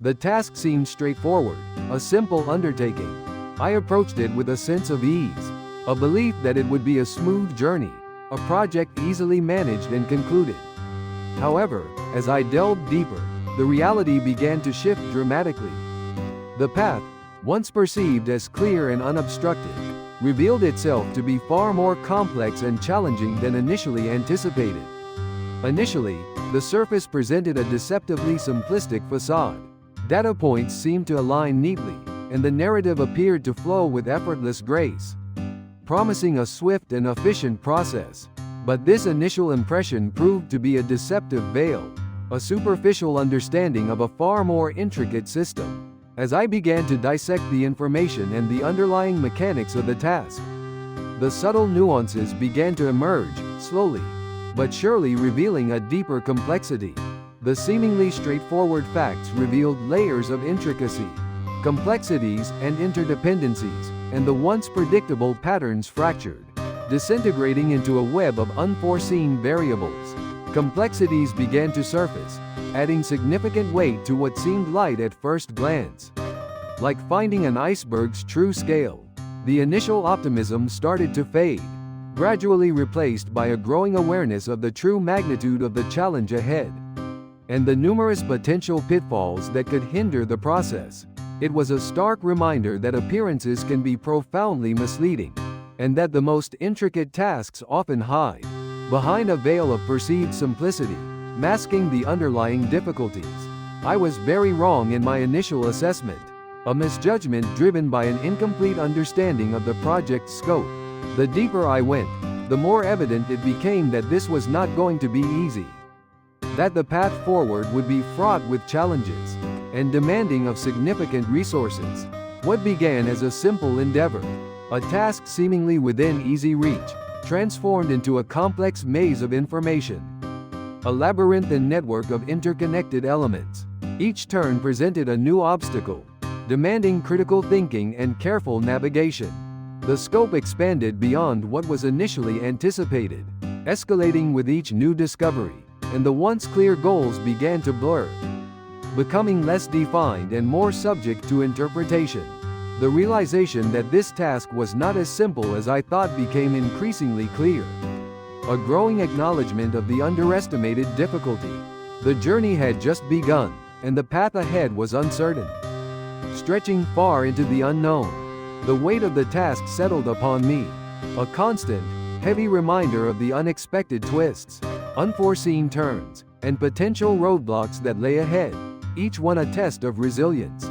The task seemed straightforward, a simple undertaking. I approached it with a sense of ease, a belief that it would be a smooth journey, a project easily managed and concluded. However, as I delved deeper, the reality began to shift dramatically. The path, once perceived as clear and unobstructed, revealed itself to be far more complex and challenging than initially anticipated. Initially, the surface presented a deceptively simplistic facade. Data points seemed to align neatly, and the narrative appeared to flow with effortless grace, promising a swift and efficient process. But this initial impression proved to be a deceptive veil, a superficial understanding of a far more intricate system. As I began to dissect the information and the underlying mechanics of the task, the subtle nuances began to emerge, slowly but surely revealing a deeper complexity. The seemingly straightforward facts revealed layers of intricacy, complexities and interdependencies, and the once predictable patterns fractured, disintegrating into a web of unforeseen variables. Complexities began to surface, adding significant weight to what seemed light at first glance. Like finding an iceberg's true scale, the initial optimism started to fade, gradually replaced by a growing awareness of the true magnitude of the challenge ahead, and the numerous potential pitfalls that could hinder the process. It was a stark reminder that appearances can be profoundly misleading, and that the most intricate tasks often hide behind a veil of perceived simplicity, masking the underlying difficulties. I was very wrong in my initial assessment, a misjudgment driven by an incomplete understanding of the project's scope. The deeper I went, the more evident it became that this was not going to be easy, that the path forward would be fraught with challenges and demanding of significant resources. What began as a simple endeavor, a task seemingly within easy reach, transformed into a complex maze of information, a labyrinthine network of interconnected elements. Each turn presented a new obstacle, demanding critical thinking and careful navigation. The scope expanded beyond what was initially anticipated, escalating with each new discovery, and the once clear goals began to blur, becoming less defined and more subject to interpretation. The realization that this task was not as simple as I thought became increasingly clear, a growing acknowledgement of the underestimated difficulty. The journey had just begun, and the path ahead was uncertain, stretching far into the unknown. The weight of the task settled upon me, a constant, heavy reminder of the unexpected twists, unforeseen turns, and potential roadblocks that lay ahead, each one a test of resilience.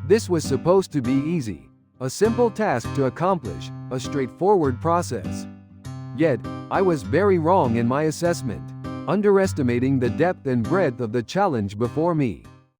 This was supposed to be easy, a simple task to accomplish, a straightforward process. Yet, I was very wrong in my assessment, underestimating the depth and breadth of the challenge before me.